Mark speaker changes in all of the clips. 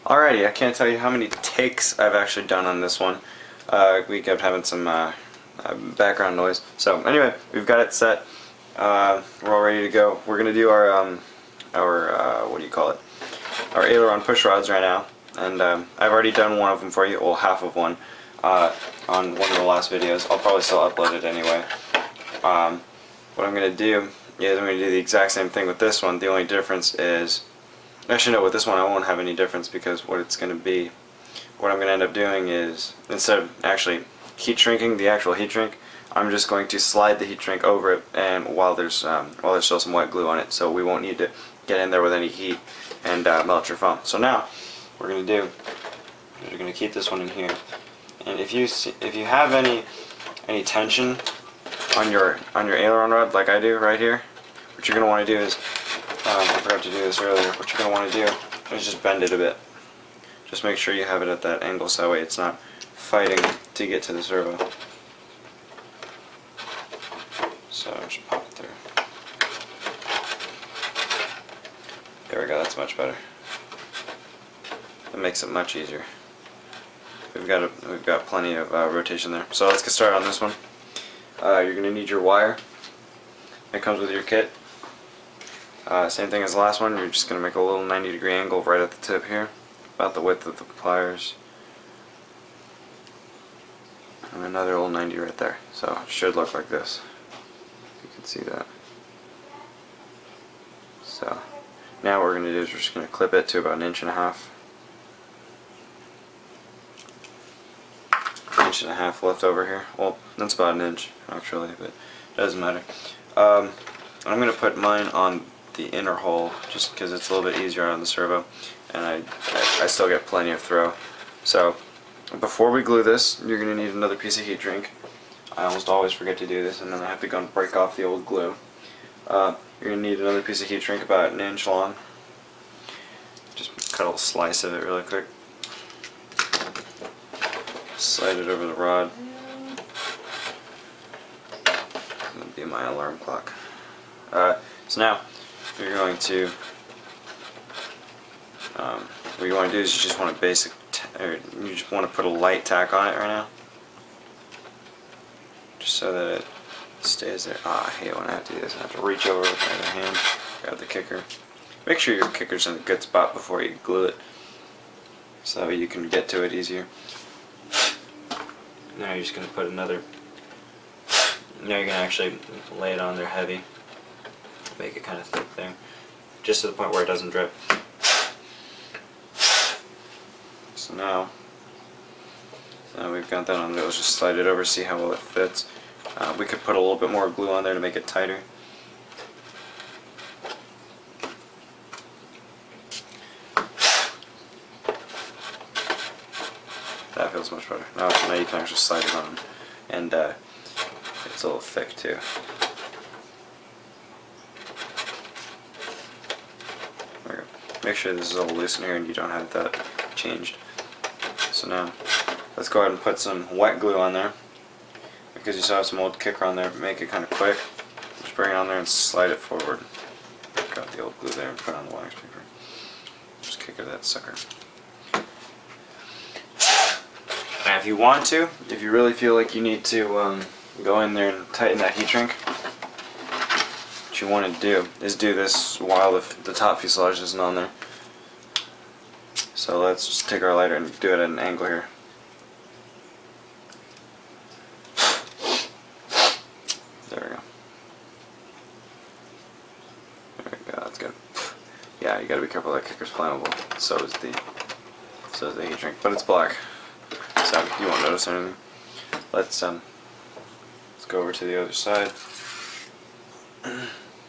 Speaker 1: Alrighty, I can't tell you how many takes I've actually done on this one. We kept having some background noise. So anyway, we've got it set. We're all ready to go. We're gonna do our what do you call it? Our aileron push rods right now. And I've already done one of them for you, well, half of one, on one of the last videos. I'll probably still upload it anyway. What I'm gonna do is I'm gonna do the exact same thing with this one. The only difference is, actually no, with this one I won't have any difference, because what it's going to be, what I'm going to end up doing is, instead of actually heat shrinking the actual heat shrink, I'm just going to slide the heat shrink over it, and while there's still some wet glue on it, so we won't need to get in there with any heat and melt your foam. So now what we're going to do is we're going to keep this one in here, and if you have any tension on your aileron rod like I do right here, what you're going to want to do is, I forgot to do this earlier, what you're going to want to do is just bend it a bit. Just make sure you have it at that angle so that way it's not fighting to get to the servo. So just pop it through. There we go, that's much better. That makes it much easier. We've got plenty of rotation there. So let's get started on this one. You're going to need your wire. It comes with your kit. Same thing as the last one, you're just going to make a little 90-degree angle right at the tip here, about the width of the pliers, and another little 90 right there. So it should look like this. You can see that. So now what we're going to do is we're just going to clip it to about 1.5 inches. 1.5 inches left over here. Well, that's about 1 inch actually, but it doesn't matter. I'm going to put mine on the inner hole just because it's a little bit easier on the servo, and I still get plenty of throw. So before we glue this, you're going to need another piece of heat shrink. I almost always forget to do this, and then I have to go and break off the old glue. You're going to need another piece of heat shrink about 1 inch long. Just cut a little slice of it really quick. Slide it over the rod. That'll be my alarm clock. So now you're going to, what you want to do is you just want you just want to put a light tack on it right now, just so that it stays there. I hate when I have to do this. I have to reach over with my other hand, grab the kicker. Make sure your kicker's in a good spot before you glue it, so you can get to it easier. Now you're just going to put another. Now you're going to actually lay it on there heavy. Make it kind of thick there, just to the point where it doesn't drip. So now we've got that on there. Let's just slide it over, see how well it fits. We could put a little bit more glue on there to make it tighter. That feels much better. Now you can actually slide it on, and it's a little thick too. Make sure this is all loose in here and you don't have that changed. So now let's go ahead and put some wet glue on there, because you still have some old kicker on there. Make it kind of quick. Just bring it on there and slide it forward. Got the old glue there and put it on the wax paper. Just kicker that sucker. Now if you want to, if you really feel like you need to go in there and tighten that heat shrink, what you want to do is do this while the top fuselage isn't on there. So let's just take our lighter and do it at an angle here. There we go. There we go, that's good. Yeah, you gotta be careful, that kicker's flammable. So is the heat shrink, but it's black, so you won't notice anything. Let's go over to the other side.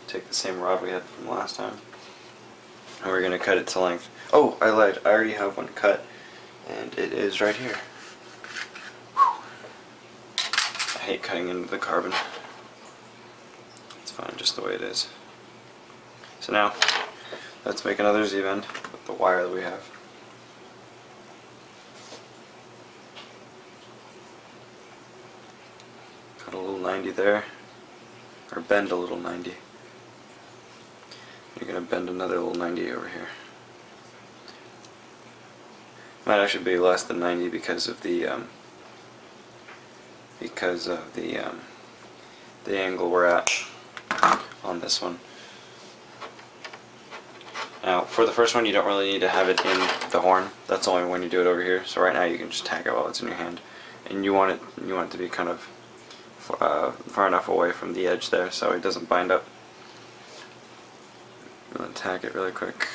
Speaker 1: Take the same rod we had from last time, and we're going to cut it to length. Oh, I lied. I already have one cut, and it is right here. Whew. I hate cutting into the carbon. It's fine just the way it is. So now, let's make another Z-bend with the wire that we have. Cut a little 90 there, or bend a little 90. You're going to bend another little 90 over here. Might actually be less than 90 because of the angle we're at on this one. Now, for the first one, you don't really need to have it in the horn. That's only when you do it over here. So right now, you can just tack it while it's in your hand, and you want it to be kind of far enough away from the edge there so it doesn't bind up. I'm gonna tack it really quick.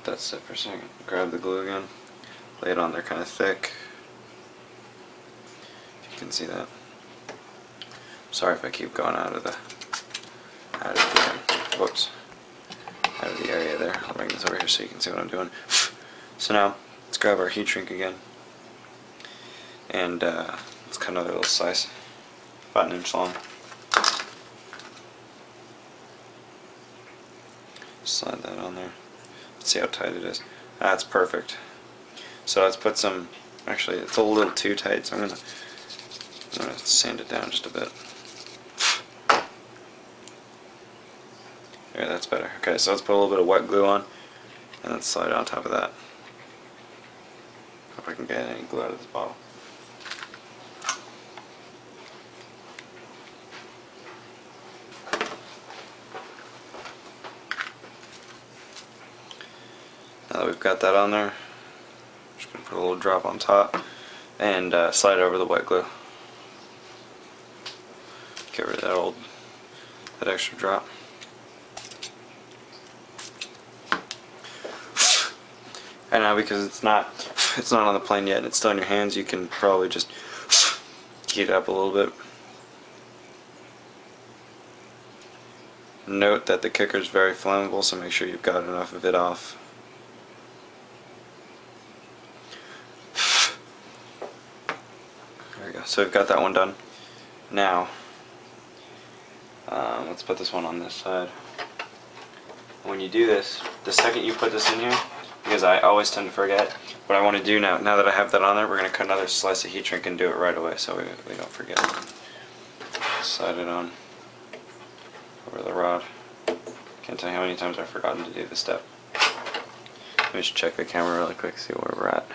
Speaker 1: That's it for a second. Grab the glue again. Lay it on there kind of thick. If you can see that. Sorry if I keep going out of the area there. I'll bring this over here so you can see what I'm doing. So now let's grab our heat shrink again, and let's cut another little slice, about 1 inch long. Slide that on there. Let's see how tight it is. That's perfect. So let's put some. Actually, it's a little too tight, so I'm gonna sand it down just a bit. There, that's better. Okay, so let's put a little bit of wet glue on, and then slide it on top of that. Hope I can get any glue out of this bottle. Now that we've got that on there, just gonna put a little drop on top and slide over the wet glue. Get rid of that extra drop. And now, because it's not on the plane yet and it's still in your hands, you can probably just heat it up a little bit. Note that the kicker is very flammable, so make sure you've got enough of it off. There we go. So we've got that one done. Now, let's put this one on this side. When you do this, the second you put this in here, because I always tend to forget, what I want to do now that I have that on there, we're going to cut another slice of heat shrink and do it right away so we don't forget. Slide it on over the rod. Can't tell you how many times I've forgotten to do this step. Let me just check the camera really quick, see where we're at.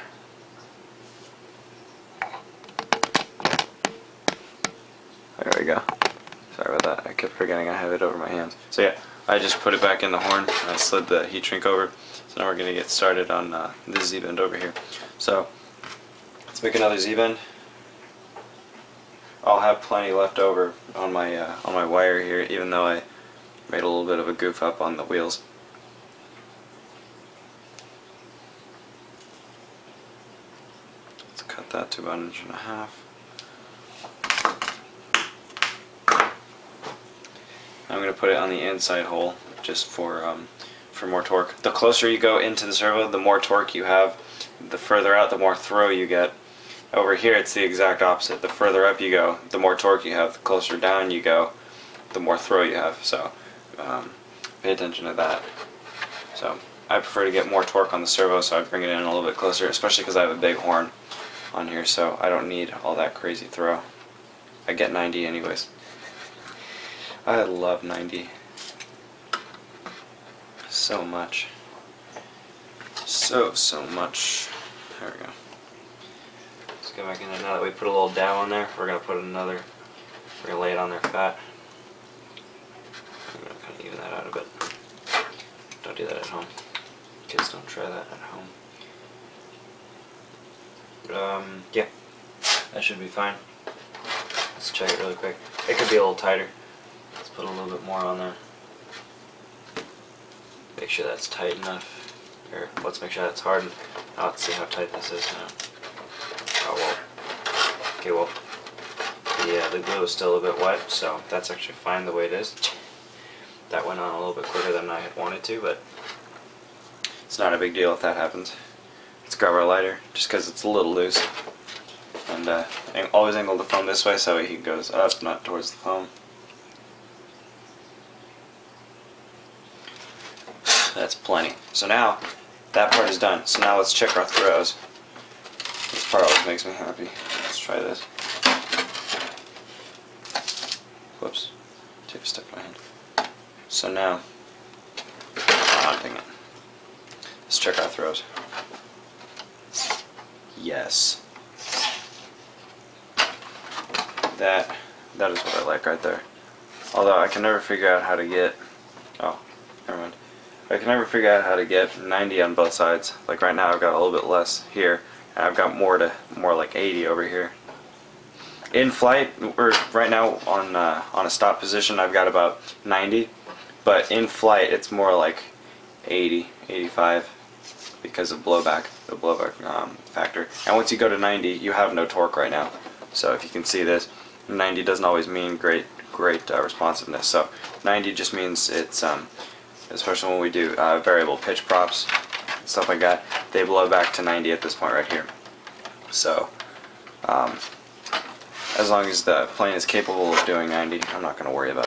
Speaker 1: There we go. Sorry about that, I kept forgetting I have it over my hands. So yeah, I just put it back in the horn, and I slid the heat shrink over. So now we're going to get started on this Z-bend over here. So let's make another Z-bend. I'll have plenty left over on my wire here, even though I made a little bit of a goof up on the wheels. Let's cut that to about 1.5 inches. I'm going to put it on the inside hole just for more torque. The closer you go into the servo, the more torque you have. The further out, the more throw you get. Over here, it's the exact opposite. The further up you go, the more torque you have. The closer down you go, the more throw you have. So pay attention to that. So I prefer to get more torque on the servo, so I bring it in a little bit closer, especially because I have a big horn on here, so I don't need all that crazy throw. I get 90 anyways. I love 90 so much. So much. There we go. Let's go back in there. Now that we put a little dab on there, we're going to put another, we're going to lay it on there fat. I'm going to kind of even that out a bit. Don't do that at home. Kids don't try that at home. Yeah, that should be fine. Let's check it really quick. It could be a little tighter. Let's put a little bit more on there. Make sure that's tight enough. Or let's make sure that's hard. Now let's see how tight this is now. Oh well. Okay, well, the glue is still a bit wet, so that's actually fine the way it is. That went on a little bit quicker than I had wanted to, but it's not a big deal if that happens. Let's grab our lighter, just because it's a little loose. And always angle the foam this way so he goes up, not towards the foam. That's plenty. So now, that part is done. So now let's check our throws. This part always makes me happy. Let's try this. Whoops. Take a step by hand. So now, dang it. Let's check our throws. Yes. That is what I like right there. Although I can never figure out how to get, oh, never mind. I can never figure out how to get 90 on both sides. Like right now I've got a little bit less here, and I've got more like 80 over here. In flight, or right now on a stop position, I've got about 90, but in flight it's more like 80, 85 because of blowback, the blowback factor. And once you go to 90, you have no torque right now. So if you can see this, 90 doesn't always mean great responsiveness. So 90 just means it's, especially when we do variable pitch props, stuff like that, they blow back to 90 at this point right here. So as long as the plane is capable of doing 90, I'm not going to worry about it.